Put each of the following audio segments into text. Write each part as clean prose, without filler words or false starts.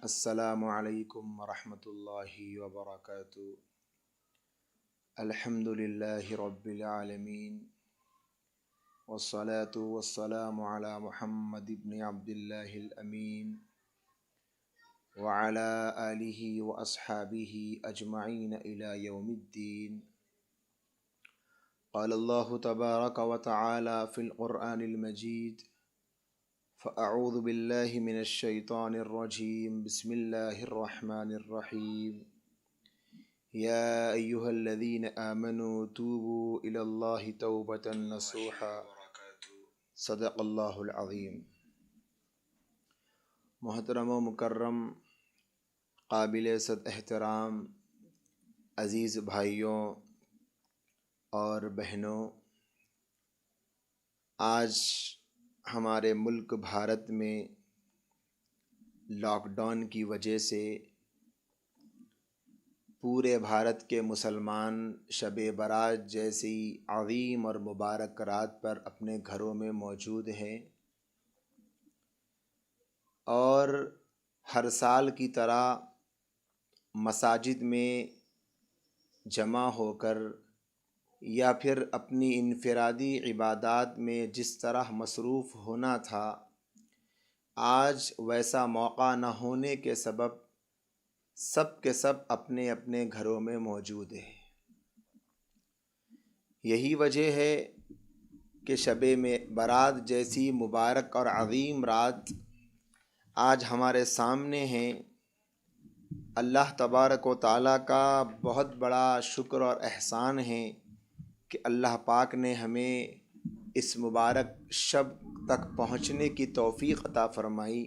السلام علیکم ورحمۃ اللہ وبرکاتہ۔ الحمد للہ رب العالمین والصلاة والسلام علی محمد بن عبد اللہ الامین وعلی آلہ واصحابہ اجمعین الی یوم الدین۔ قال اللہ تبارک وتعالی فی القرآن المجید فأعوذ باللہ من الشیطان الرجیم بسم اللہ الرحمن الرحیم یا ایہا الذین آمنوا توبوا الی اللہ توبۃ نصوحا صدق اللہ العظیم۔ محترم و مکرم قابل صد احترام عزیز بھائیوں اور بہنوں، آج ہمارے ملک بھارت میں لاک ڈاؤن کی وجہ سے پورے بھارت کے مسلمان شب برات جیسی عظیم اور مبارک رات پر اپنے گھروں میں موجود ہیں، اور ہر سال کی طرح مساجد میں جمع ہو کر یا پھر اپنی انفرادی عبادات میں جس طرح مصروف ہونا تھا، آج ویسا موقع نہ ہونے کے سبب سب کے سب اپنے اپنے گھروں میں موجود ہیں۔ یہی وجہ ہے کہ شب میں برات جیسی مبارک اور عظیم رات آج ہمارے سامنے ہیں۔ اللہ تبارک و تعالیٰ کا بہت بڑا شکر اور احسان ہے کہ اللہ پاک نے ہمیں اس مبارک شب تک پہنچنے کی توفیق عطا فرمائی۔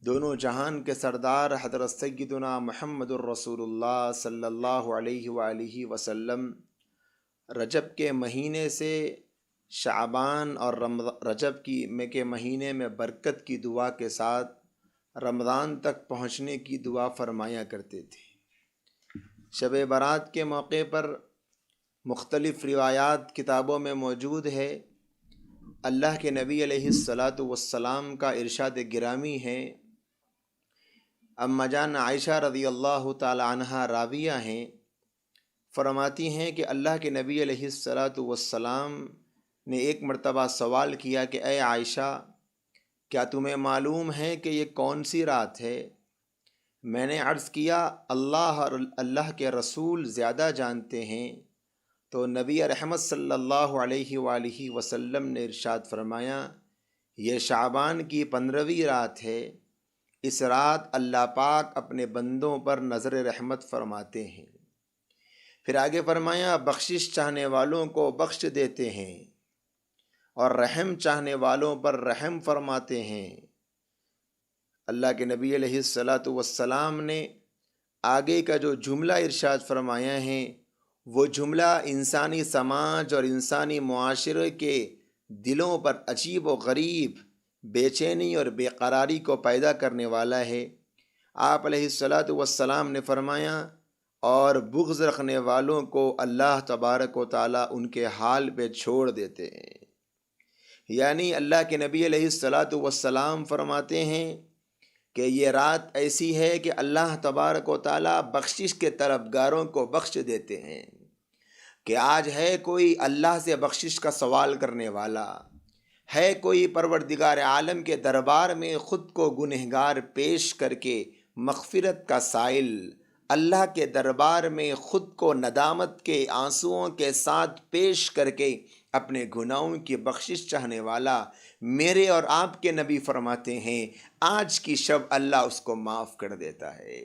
دونوں جہان کے سردار حضرت سیدنا محمد الرسول اللہ صلی اللہ علیہ وآلہ وسلم رجب کے مہینے سے شعبان اور رجب کے مہینے میں برکت کی دعا کے ساتھ رمضان تک پہنچنے کی دعا فرمایا کرتے تھے۔ شب برات کے موقع پر مختلف روایات کتابوں میں موجود ہے۔ اللہ کے نبی علیہ الصلاۃ والسلام کا ارشاد گرامی ہے، اما جان عائشہ رضی اللہ تعالی عنہا راویہ ہیں، فرماتی ہیں کہ اللہ کے نبی علیہ الصلاۃ والسلام نے ایک مرتبہ سوال کیا کہ اے عائشہ، کیا تمہیں معلوم ہے کہ یہ کون سی رات ہے؟ میں نے عرض کیا اللہ اور اللہ کے رسول زیادہ جانتے ہیں۔ تو نبی رحمت صلی اللہ علیہ وآلہ وسلم نے ارشاد فرمایا، یہ شعبان کی 15ویں رات ہے۔ اس رات اللہ پاک اپنے بندوں پر نظر رحمت فرماتے ہیں۔ پھر آگے فرمایا، بخشش چاہنے والوں کو بخش دیتے ہیں اور رحم چاہنے والوں پر رحم فرماتے ہیں۔ اللہ کے نبی علیہ الصلاۃ والسلام نے آگے کا جو جملہ ارشاد فرمایا ہے، وہ جملہ انسانی سماج اور انسانی معاشرے کے دلوں پر عجیب و غریب بے چینی اور بے قراری کو پیدا کرنے والا ہے۔ آپ علیہ الصلاۃ والسلام نے فرمایا، اور بغض رکھنے والوں کو اللہ تبارک و تعالیٰ ان کے حال پہ چھوڑ دیتے ہیں۔ یعنی اللہ کے نبی علیہ الصلاۃ والسلام فرماتے ہیں کہ یہ رات ایسی ہے کہ اللہ تبارک و تعالیٰ بخشش کے طلبگاروں کو بخش دیتے ہیں۔ کہ آج ہے کوئی اللہ سے بخشش کا سوال کرنے والا، ہے کوئی پروردگار عالم کے دربار میں خود کو گنہگار پیش کر کے مغفرت کا سائل، اللہ کے دربار میں خود کو ندامت کے آنسوؤں کے ساتھ پیش کر کے اپنے گناہوں کی بخشش چاہنے والا، میرے اور آپ کے نبی فرماتے ہیں آج کی شب اللہ اس کو معاف کر دیتا ہے۔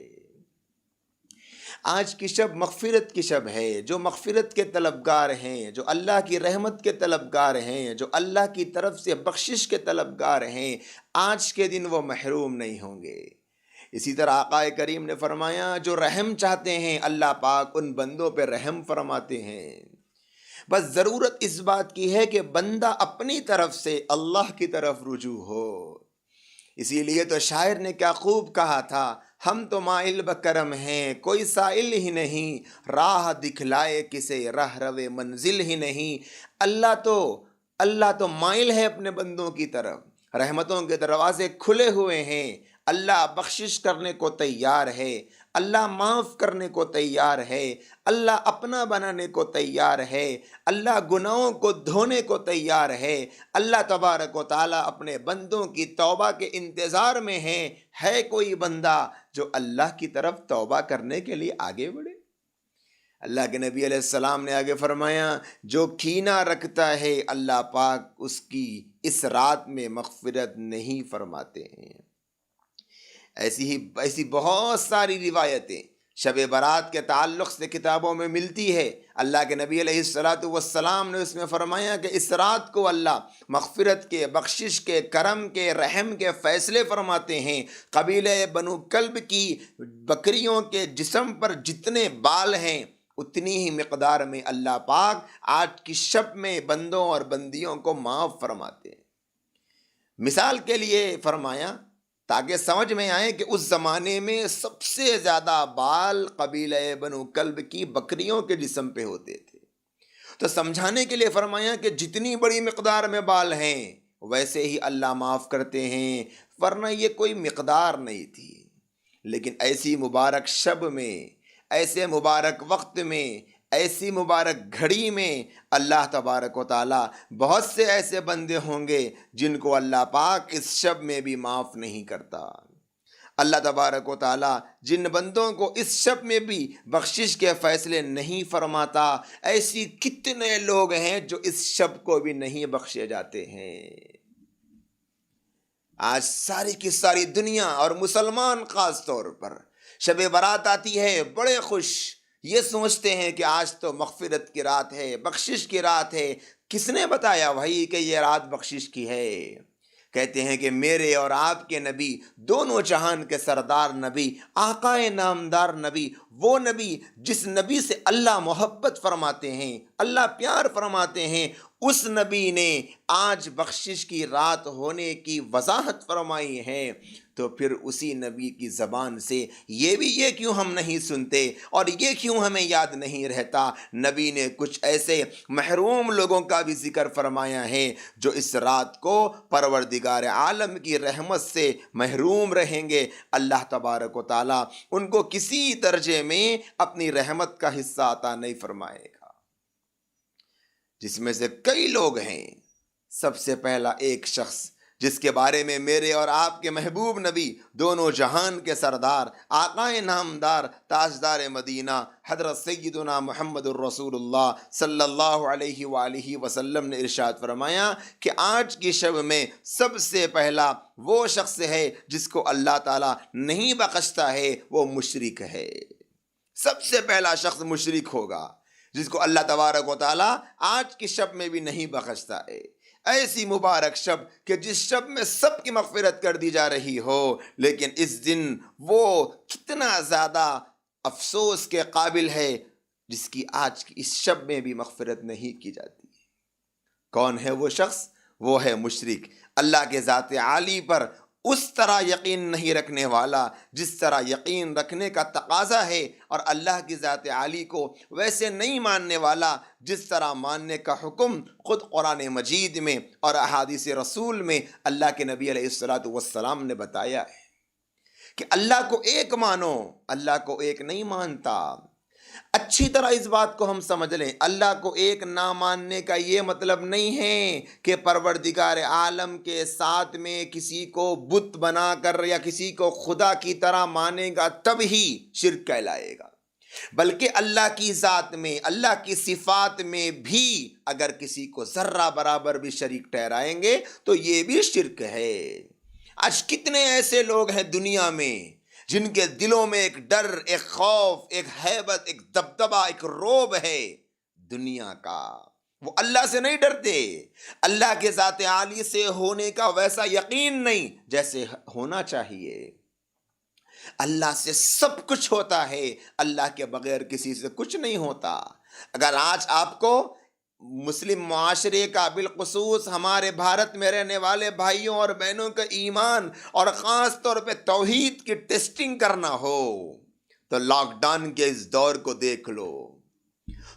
آج کی شب مغفرت کی شب ہے۔ جو مغفرت کے طلبگار ہیں، جو اللہ کی رحمت کے طلبگار ہیں، جو اللہ کی طرف سے بخشش کے طلبگار ہیں، آج کے دن وہ محروم نہیں ہوں گے۔ اسی طرح آقا کریم نے فرمایا، جو رحم چاہتے ہیں اللہ پاک ان بندوں پہ رحم فرماتے ہیں۔ بس ضرورت اس بات کی ہے کہ بندہ اپنی طرف سے اللہ کی طرف رجوع ہو۔ اسی لیے تو شاعر نے کیا خوب کہا تھا، ہم تو مائل بکرم ہیں کوئی سائل ہی نہیں، راہ دکھلائے کسے رہ رو منزل ہی نہیں۔ اللہ تو مائل ہے اپنے بندوں کی طرف، رحمتوں کے دروازے کھلے ہوئے ہیں، اللہ بخشش کرنے کو تیار ہے، اللہ معاف کرنے کو تیار ہے، اللہ اپنا بنانے کو تیار ہے، اللہ گناہوں کو دھونے کو تیار ہے۔ اللہ تبارک و تعالیٰ اپنے بندوں کی توبہ کے انتظار میں ہے کوئی بندہ جو اللہ کی طرف توبہ کرنے کے لیے آگے بڑھے؟ اللہ کے نبی علیہ السلام نے آگے فرمایا، جو کینہ رکھتا ہے اللہ پاک اس کی اس رات میں مغفرت نہیں فرماتے ہیں۔ ایسی بہت ساری روایتیں شب برات کے تعلق سے کتابوں میں ملتی ہے۔ اللہ کے نبی علیہ السلام نے اس میں فرمایا کہ اس رات کو اللہ مغفرت کے، بخشش کے، کرم کے، رحم کے فیصلے فرماتے ہیں۔ قبیلہ بنو کلب کی بکریوں کے جسم پر جتنے بال ہیں اتنی ہی مقدار میں اللہ پاک آج کی شب میں بندوں اور بندیوں کو معاف فرماتے ہیں۔ مثال کے لیے فرمایا تاکہ سمجھ میں آئے کہ اس زمانے میں سب سے زیادہ بال قبیلہ بنو کلب کی بکریوں کے جسم پہ ہوتے تھے، تو سمجھانے کے لیے فرمایا کہ جتنی بڑی مقدار میں بال ہیں ویسے ہی اللہ معاف کرتے ہیں، ورنہ یہ کوئی مقدار نہیں تھی۔ لیکن ایسی مبارک شب میں، ایسے مبارک وقت میں، ایسی مبارک گھڑی میں اللہ تبارک و تعالیٰ بہت سے ایسے بندے ہوں گے جن کو اللہ پاک اس شب میں بھی معاف نہیں کرتا۔ اللہ تبارک و تعالیٰ جن بندوں کو اس شب میں بھی بخشش کے فیصلے نہیں فرماتا، ایسی کتنے لوگ ہیں جو اس شب کو بھی نہیں بخشے جاتے ہیں۔ آج ساری کی ساری دنیا اور مسلمان خاص طور پر شب برات آتی ہے بڑے خوش، یہ سوچتے ہیں کہ آج تو مغفرت کی رات ہے، بخشش کی رات ہے۔ کس نے بتایا بھائی کہ یہ رات بخشش کی ہے؟ کہتے ہیں کہ میرے اور آپ کے نبی، دونوں جہان کے سردار نبی، آقا نامدار نبی، وہ نبی جس نبی سے اللہ محبت فرماتے ہیں، اللہ پیار فرماتے ہیں، اس نبی نے آج بخشش کی رات ہونے کی وضاحت فرمائی ہے، تو پھر اسی نبی کی زبان سے یہ کیوں ہم نہیں سنتے اور یہ کیوں ہمیں یاد نہیں رہتا؟ نبی نے کچھ ایسے محروم لوگوں کا بھی ذکر فرمایا ہے جو اس رات کو پروردگار عالم کی رحمت سے محروم رہیں گے۔ اللہ تبارک و تعالیٰ ان کو کسی درجے میں اپنی رحمت کا حصہ عطا نہیں فرمائے گا، جس میں سے کئی لوگ ہیں۔ سب سے پہلا ایک شخص جس کے بارے میں میرے اور آپ کے محبوب نبی، دونوں جہان کے سردار، آقا نامدار، تاجدار مدینہ، حضرت سیدنا محمد الرسول اللہ صلی اللہ علیہ وآلہ وسلم نے ارشاد فرمایا کہ آج کی شب میں سب سے پہلا وہ شخص ہے جس کو اللہ تعالیٰ نہیں بخشتا ہے، وہ مشرک ہے۔ سب سے پہلا شخص مشرک ہوگا جس کو اللہ تبارک و تعالیٰ آج کی شب میں بھی نہیں بخشتا ہے۔ ایسی مبارک شب کہ جس شب میں سب کی مغفرت کر دی جا رہی ہو، لیکن اس دن وہ کتنا زیادہ افسوس کے قابل ہے جس کی آج کی اس شب میں بھی مغفرت نہیں کی جاتی۔ کون ہے وہ شخص؟ وہ ہے مشرک، اللہ کے ذات عالی پر اس طرح یقین نہیں رکھنے والا جس طرح یقین رکھنے کا تقاضا ہے، اور اللہ کی ذات عالی کو ویسے نہیں ماننے والا جس طرح ماننے کا حکم خود قرآن مجید میں اور احادیث رسول میں اللہ کے نبی علیہ السلام نے بتایا ہے کہ اللہ کو ایک مانو، اللہ کو ایک نہیں مانتا۔ اچھی طرح اس بات کو ہم سمجھ لیں، اللہ کو ایک نہ ماننے کا یہ مطلب نہیں ہے کہ پروردگار عالم کے ساتھ میں کسی کو بت بنا کر یا کسی کو خدا کی طرح مانے گا تب ہی شرک کہلائے گا، بلکہ اللہ کی ذات میں، اللہ کی صفات میں بھی اگر کسی کو ذرہ برابر بھی شریک ٹھہرائیں گے تو یہ بھی شرک ہے۔ آج کتنے ایسے لوگ ہیں دنیا میں جن کے دلوں میں ایک ڈر، ایک خوف، ایک ہیبت، ایک دبدبہ، ایک روب ہے دنیا کا، وہ اللہ سے نہیں ڈرتے، اللہ کے ذات عالی سے ہونے کا ویسا یقین نہیں جیسے ہونا چاہیے۔ اللہ سے سب کچھ ہوتا ہے، اللہ کے بغیر کسی سے کچھ نہیں ہوتا۔ اگر آج آپ کو مسلم معاشرے کا، بالخصوص ہمارے بھارت میں رہنے والے بھائیوں اور بہنوں کا ایمان اور خاص طور پہ توحید کی ٹیسٹنگ کرنا ہو تو لاک ڈاؤن کے اس دور کو دیکھ لو۔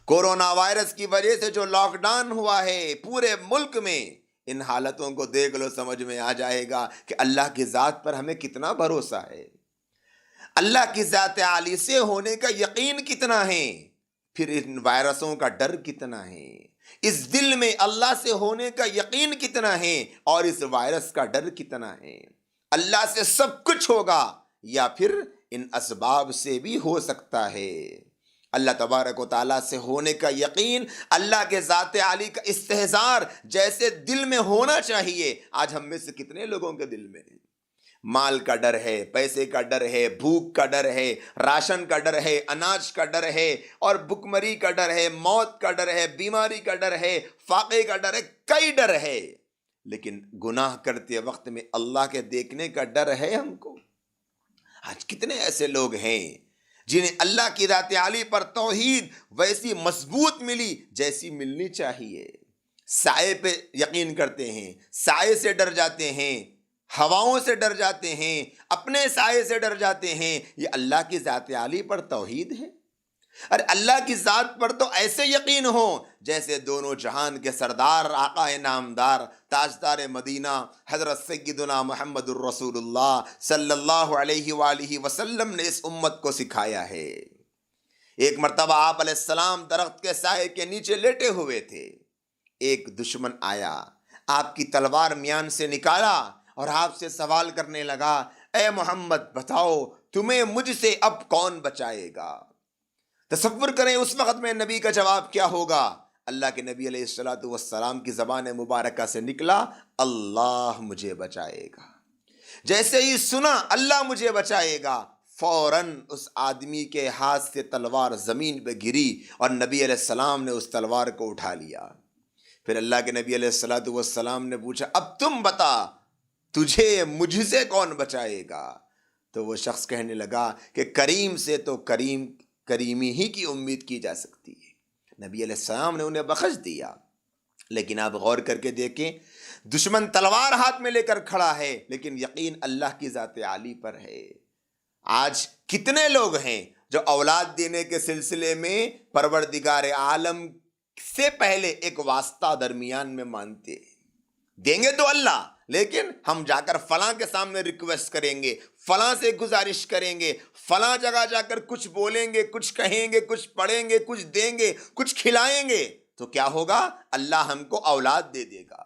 کورونا وائرس کی وجہ سے جو لاک ڈاؤن ہوا ہے پورے ملک میں، ان حالتوں کو دیکھ لو، سمجھ میں آ جائے گا کہ اللہ کی ذات پر ہمیں کتنا بھروسہ ہے، اللہ کی ذات عالی سے ہونے کا یقین کتنا ہے، پھر ان وائرسوں کا ڈر کتنا ہے، اس دل میں اللہ سے ہونے کا یقین کتنا ہے اور اس وائرس کا ڈر کتنا ہے۔ اللہ سے سب کچھ ہوگا یا پھر ان اسباب سے بھی ہو سکتا ہے۔ اللہ تبارک و تعالیٰ سے ہونے کا یقین، اللہ کے ذات عالی کا استحضار جیسے دل میں ہونا چاہیے، آج ہم میں سے کتنے لوگوں کے دل میں ہے؟ مال کا ڈر ہے، پیسے کا ڈر ہے، بھوک کا ڈر ہے، راشن کا ڈر ہے، اناج کا ڈر ہے، اور بھکمری کا ڈر ہے، موت کا ڈر ہے، بیماری کا ڈر ہے، فاقے کا ڈر ہے، کئی ڈر ہے۔ لیکن گناہ کرتے وقت میں اللہ کے دیکھنے کا ڈر ہے ہم کو؟ آج کتنے ایسے لوگ ہیں جنہیں اللہ کی ذات عالی پر توحید ویسی مضبوط ملی جیسی ملنی چاہیے، سائے پہ یقین کرتے ہیں، سائے سے ڈر جاتے ہیں، ہواؤں سے ڈر جاتے ہیں، اپنے سائے سے ڈر جاتے ہیں۔ یہ اللہ کی ذات عالی پر توحید ہے؟ اور اللہ کی ذات پر تو ایسے یقین ہو جیسے دونوں جہان کے سردار، آقا نامدار، تاجدار مدینہ حضرت سیدنا محمد الرسول اللہ صلی اللہ علیہ وآلہ وسلم نے اس امت کو سکھایا ہے۔ ایک مرتبہ آپ علیہ السلام درخت کے سائے کے نیچے لیٹے ہوئے تھے، ایک دشمن آیا، آپ کی تلوار میان سے نکالا اور آپ سے سوال کرنے لگا، اے محمد بتاؤ تمہیں مجھ سے اب کون بچائے گا؟ تصور کریں اس وقت میں نبی کا جواب کیا ہوگا۔ اللہ کے نبی علیہ السلام کی زبان مبارکہ سے نکلا، اللہ مجھے بچائے گا۔ جیسے ہی سنا اللہ مجھے بچائے گا، فوراً اس آدمی کے ہاتھ سے تلوار زمین پہ گری اور نبی علیہ السلام نے اس تلوار کو اٹھا لیا۔ پھر اللہ کے نبی علیہ السلام نے پوچھا، اب تم بتا تجھے مجھ سے کون بچائے گا؟ تو وہ شخص کہنے لگا کہ کریم سے تو کریمی ہی کی امید کی جا سکتی ہے۔ نبی علیہ السلام نے انہیں بخش دیا۔ لیکن آپ غور کر کے دیکھیں، دشمن تلوار ہاتھ میں لے کر کھڑا ہے لیکن یقین اللہ کی ذات عالی پر ہے۔ آج کتنے لوگ ہیں جو اولاد دینے کے سلسلے میں پروردگار عالم سے پہلے ایک واسطہ درمیان میں مانتے ہیں؟ دیں گے تو اللہ، لیکن ہم جا کر فلاں کے سامنے ریکویسٹ کریں گے، فلاں سے گزارش کریں گے، فلاں جگہ جا کر کچھ بولیں گے، کچھ کہیں گے، کچھ پڑھیں گے، کچھ دیں گے، کچھ کھلائیں گے، تو کیا ہوگا؟ اللہ ہم کو اولاد دے دے گا۔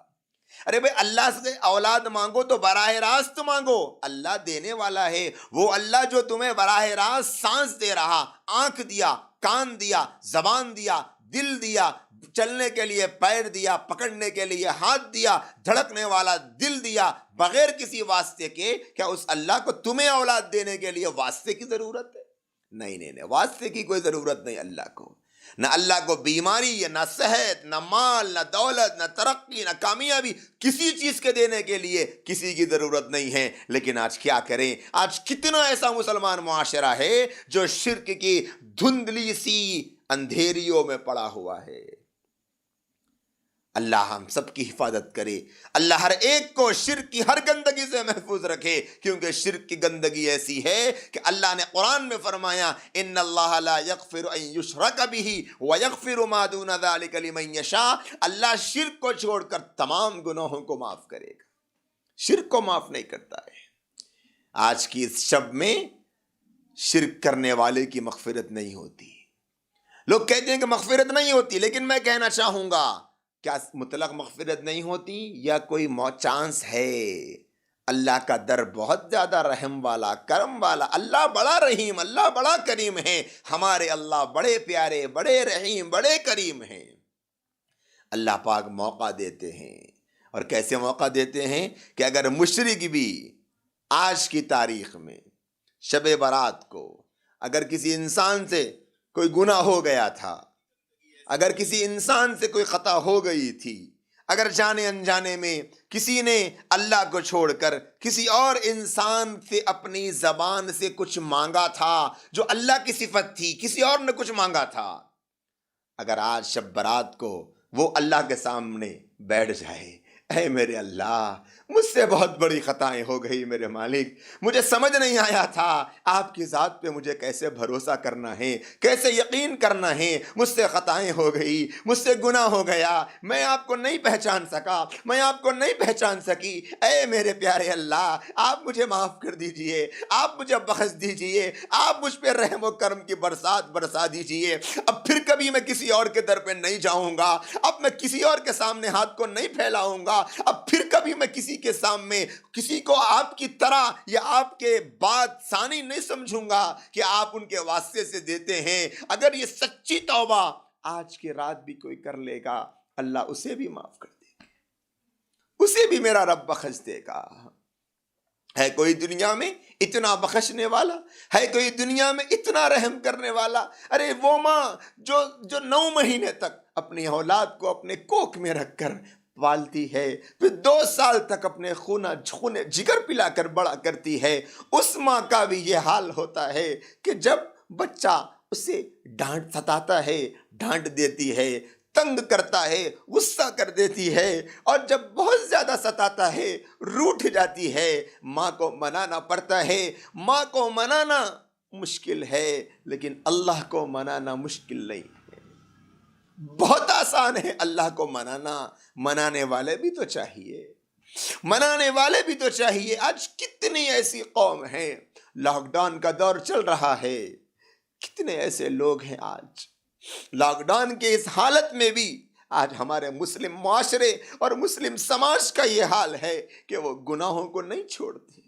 ارے بھائی، اللہ سے اولاد مانگو تو براہ راست مانگو، اللہ دینے والا ہے۔ وہ اللہ جو تمہیں براہ راست سانس دے رہا، آنکھ دیا، کان دیا، زبان دیا، دل دیا، چلنے کے لیے پیر دیا، پکڑنے کے لیے ہاتھ دیا، دھڑکنے والا دل دیا، بغیر کسی واسطے کے، کیا اس اللہ کو تمہیں اولاد دینے کے لیے واسطے کی ضرورت ہے؟ نہیں، واسطے کی کوئی ضرورت نہیں اللہ کو۔ نہ اللہ کو بیماری، نہ صحت، نہ مال، نہ دولت، نہ ترقی، نہ کامیابی، کسی چیز کے دینے کے لیے کسی کی ضرورت نہیں ہے۔ لیکن آج کیا کریں؟ آج کتنا ایسا مسلمان معاشرہ ہے جو شرک کی دھندلی سی اندھیریوں میں پڑا ہوا ہے۔ اللہ ہم سب کی حفاظت کرے، اللہ ہر ایک کو شرک کی ہر گندگی سے محفوظ رکھے، کیونکہ شرک کی گندگی ایسی ہے کہ اللہ نے قرآن میں فرمایا، ان اللہ لا یغفر ان یشرک بہ ویغفر ما دون ذلک لمن یشاء۔ اللہ شرک کو چھوڑ کر تمام گناہوں کو معاف کرے گا، شرک کو معاف نہیں کرتا ہے۔ آج کی اس شب میں شرک کرنے والے کی مغفرت نہیں ہوتی۔ لوگ کہتے ہیں کہ مغفرت نہیں ہوتی، لیکن میں کہنا چاہوں گا، کیا مطلق مغفرت نہیں ہوتی یا کوئی چانس ہے؟ اللہ کا در بہت زیادہ رحم والا، کرم والا، اللہ بڑا رحیم، اللہ بڑا کریم ہے۔ ہمارے اللہ بڑے پیارے، بڑے رحیم، بڑے کریم ہیں۔ اللہ پاک موقع دیتے ہیں، اور کیسے موقع دیتے ہیں کہ اگر مشرک بھی آج کی تاریخ میں شب برات کو اگر کسی انسان سے کوئی گناہ ہو گیا تھا، اگر کسی انسان سے کوئی خطا ہو گئی تھی، اگر جانے انجانے میں کسی نے اللہ کو چھوڑ کر کسی اور انسان سے اپنی زبان سے کچھ مانگا تھا جو اللہ کی صفت تھی، کسی اور نے کچھ مانگا تھا، اگر آج شب برات کو وہ اللہ کے سامنے بیٹھ جائے، اے میرے اللہ، مجھ سے بہت بڑی خطائیں ہو گئی میرے مالک، مجھے سمجھ نہیں آیا تھا آپ کی ذات پہ مجھے کیسے بھروسہ کرنا ہے، کیسے یقین کرنا ہے۔ مجھ سے خطائیں ہو گئی، مجھ سے گناہ ہو گیا، میں آپ کو نہیں پہچان سکا، میں آپ کو نہیں پہچان سکی۔ اے میرے پیارے اللہ، آپ مجھے معاف کر دیجئے، آپ مجھے بخش دیجئے، آپ مجھ پہ رحم و کرم کی برسات برسا دیجئے۔ اب پھر کبھی میں کسی اور کے در پہ نہیں جاؤں گا، اب میں کسی اور کے سامنے ہاتھ کو نہیں پھیلاؤں گا، اب پھر کبھی میں کسی کے سامنے کسی کو آپ کی طرح یا آپ کے بات ثانی نہیں سمجھوں گا کہ آپ ان کے واسطے سے دیتے ہیں۔ اگر یہ سچی توبہ آج کی رات بھی کوئی کر لے گا، اللہ اسے بھی معاف کر دے گا، اسے بھی میرا رب بخش دے گا۔ ہے کوئی دنیا میں اتنا بخشنے والا؟ ہے کوئی دنیا میں اتنا رحم کرنے والا؟ ارے وہ ماں جو 9 مہینے تک اپنی اولاد کو اپنے کوکھ میں رکھ کر پالتی ہے، پھر 2 سال تک اپنے خون جگر پلا کر بڑا کرتی ہے، اس ماں کا بھی یہ حال ہوتا ہے کہ جب بچہ اسے ڈانٹ ستاتا ہے، ڈانٹ دیتی ہے، تنگ کرتا ہے، غصہ کر دیتی ہے، اور جب بہت زیادہ ستاتا ہے، روٹھ جاتی ہے، ماں کو منانا پڑتا ہے۔ ماں کو منانا مشکل ہے، لیکن اللہ کو منانا مشکل نہیں ہے، بہت آسان ہے اللہ کو منانا۔ منانے والے بھی تو چاہیے، منانے والے بھی تو چاہیے۔ آج کتنی ایسی قوم ہیں، لاک ڈاؤن کا دور چل رہا ہے، کتنے ایسے لوگ ہیں آج لاک ڈاؤن کے اس حالت میں بھی آج ہمارے مسلم معاشرے اور مسلم سماج کا یہ حال ہے کہ وہ گناہوں کو نہیں چھوڑتے،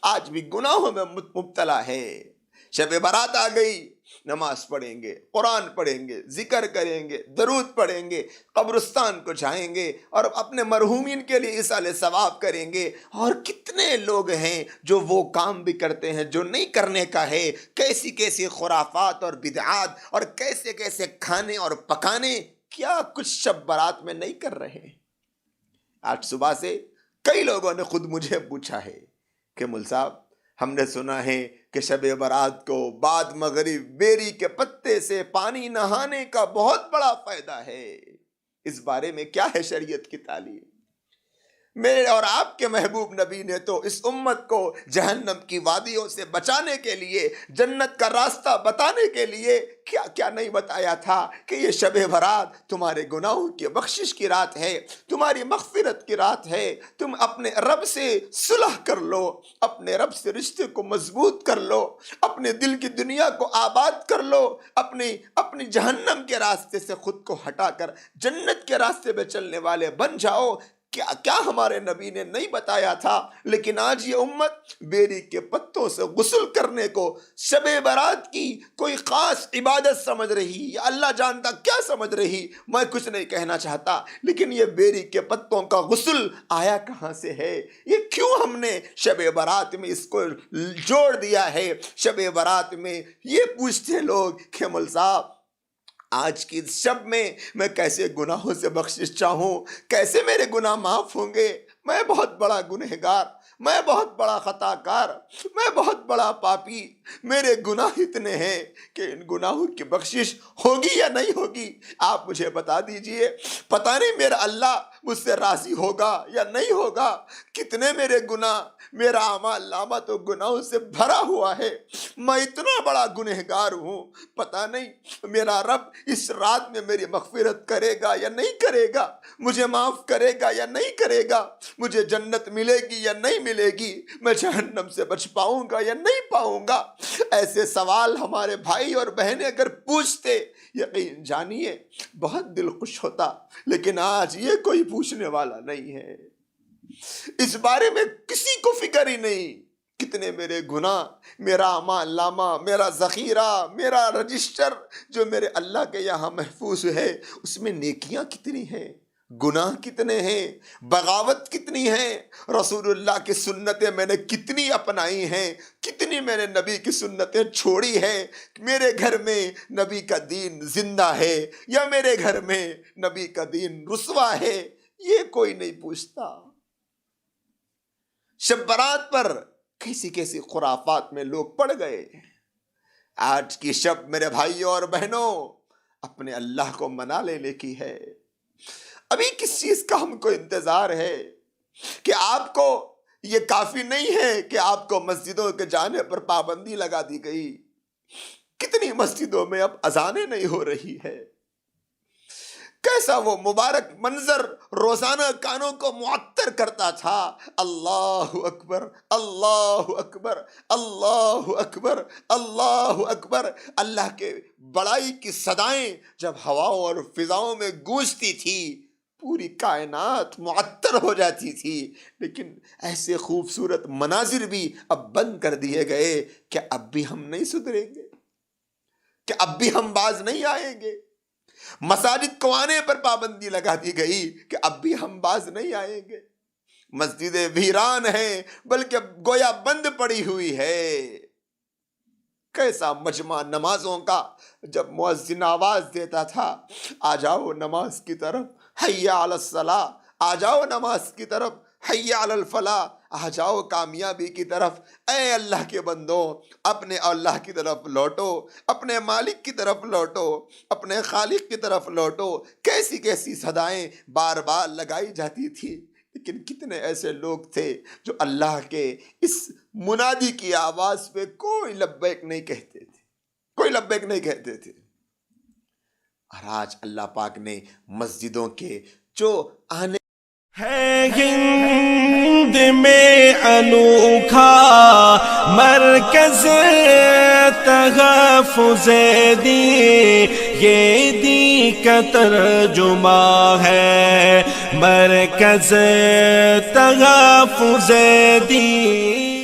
آج بھی گناہوں میں مبتلا ہے۔ شب برات آ گئی، نماز پڑھیں گے، قرآن پڑھیں گے، ذکر کریں گے، درود پڑھیں گے، قبرستان کو جائیں گے اور اپنے مرحومین کے لیے ایصال ثواب کریں گے۔ اور کتنے لوگ ہیں جو وہ کام بھی کرتے ہیں جو نہیں کرنے کا ہے، کیسی کیسی خرافات اور بدعات اور کیسے کیسے کھانے اور پکانے، کیا کچھ شب برات میں نہیں کر رہے ہیں۔ آج صبح سے کئی لوگوں نے خود مجھے پوچھا ہے کہ مول صاحب، ہم نے سنا ہے کہ شب برات کو بعد مغرب بیری کے پتے سے پانی نہانے کا بہت بڑا فائدہ ہے، اس بارے میں کیا ہے شریعت کی تعلیم؟ میرے اور آپ کے محبوب نبی نے تو اس امت کو جہنم کی وادیوں سے بچانے کے لیے، جنت کا راستہ بتانے کے لیے کیا کیا نہیں بتایا تھا کہ یہ شب برات تمہارے گناہوں کی بخشش کی رات ہے، تمہاری مغفرت کی رات ہے، تم اپنے رب سے صلح کر لو، اپنے رب سے رشتے کو مضبوط کر لو، اپنے دل کی دنیا کو آباد کر لو، اپنی جہنم کے راستے سے خود کو ہٹا کر جنت کے راستے پہ چلنے والے بن جاؤ۔ کیا ہمارے نبی نے نہیں بتایا تھا؟ لیکن آج یہ امت بیری کے پتوں سے غسل کرنے کو شب برات کی کوئی خاص عبادت سمجھ رہی، یا اللہ جانتا کیا سمجھ رہی، میں کچھ نہیں کہنا چاہتا، لیکن یہ بیری کے پتوں کا غسل آیا کہاں سے ہے؟ یہ کیوں ہم نے شب برات میں اس کو جوڑ دیا ہے؟ شب برات میں یہ پوچھتے لوگ کہ مول صاحب، آج کی شب میں کیسے گناہوں سے بخشش چاہوں، کیسے میرے گناہ معاف ہوں گے؟ میں بہت بڑا گنہگار، میں بہت بڑا خطا کار، میں بہت بڑا پاپی، میرے گناہ اتنے ہیں کہ ان گناہوں کی بخشش ہوگی یا نہیں ہوگی؟ آپ مجھے بتا دیجئے۔ پتہ نہیں میرا اللہ مجھ سے راضی ہوگا یا نہیں ہوگا۔ کتنے میرے گناہ، میرا اعمال نامہ تو گناہوں سے بھرا ہوا ہے، میں اتنا بڑا گنہگار ہوں، پتہ نہیں میرا رب اس رات میں میری مغفرت کرے گا یا نہیں کرے گا، مجھے معاف کرے گا یا نہیں کرے گا، مجھے جنت ملے گی یا نہیں ملے گی، میں جہنم سے بچ پاؤں گا یا نہیں پاؤں گا۔ ایسے سوال ہمارے بھائی اور بہنیں اگر پوچھتے، یقین جانیے بہت دل خوش ہوتا، لیکن آج یہ کوئی پوچھنے والا نہیں ہے، اس بارے میں کسی کو فکر ہی نہیں۔ کتنے میرے گناہ، میرا اعمال نامہ، میرا ذخیرہ، میرا رجسٹر جو میرے اللہ کے یہاں محفوظ ہے، اس میں نیکیاں کتنی ہیں، گناہ کتنے ہیں، بغاوت کتنی ہیں، رسول اللہ کی سنتیں میں نے کتنی اپنائی ہیں، کتنی میں نے نبی کی سنتیں چھوڑی ہیں۔ میرے گھر میں نبی کا دین زندہ ہے یا میرے گھر میں نبی کا دین رسوا ہے، یہ کوئی نہیں پوچھتا۔ شب برات پر کیسی کیسی خرافات میں لوگ پڑ گئے۔ آج کی شب میرے بھائیوں اور بہنوں، اپنے اللہ کو منا لینے کی ہے، ابھی کس چیز کا ہم کو انتظار ہے؟ کہ آپ کو یہ کافی نہیں ہے کہ آپ کو مسجدوں کے جانے پر پابندی لگا دی گئی؟ کتنی مسجدوں میں اب اذانیں نہیں ہو رہی ہے؟ کیسا وہ مبارک منظر روزانہ کانوں کو معطر کرتا تھا، اللہ اکبر اللہ اکبر اللہ اکبر اللہ اکبر، اللہ کے بڑائی کی صدائیں جب ہواؤں اور فضاؤں میں گونجتی تھی پوری کائنات معطر ہو جاتی تھی۔ لیکن ایسے خوبصورت مناظر بھی اب بند کر دیے گئے کہ اب بھی ہم نہیں سدھریں گے، کہ اب بھی ہم باز نہیں آئیں گے۔ مساجد کو آنے پر پابندی لگا دی گئی کہ اب بھی ہم باز نہیں آئیں گے۔ مسجدیں ویران ہیں بلکہ گویا بند پڑی ہوئی ہے۔ کیسا مجمع نمازوں کا جب مؤذن آواز دیتا تھا، آ جاؤ نماز کی طرف، حی علی الصلاۃ، آ جاؤ نماز کی طرف، حی علی الفلاح، آ جاؤ کامیابی کی طرف۔ اے اللہ کے بندوں، اپنے اللہ کی طرف لوٹو، اپنے مالک کی طرف لوٹو، اپنے خالق کی طرف لوٹو۔ کیسی کیسی صدائیں بار بار لگائی جاتی تھی، لیکن کتنے ایسے لوگ تھے جو اللہ کے اس منادی کی آواز پہ کوئی لبیک نہیں کہتے تھے، کوئی لبیک نہیں کہتے تھے۔ اور آج اللہ پاک نے مسجدوں کے جو آنے ہے ہند میں انوکھا مرکز تحفظ دین، یہ دین کا ترجمہ ہے مرکز تحفظ دین۔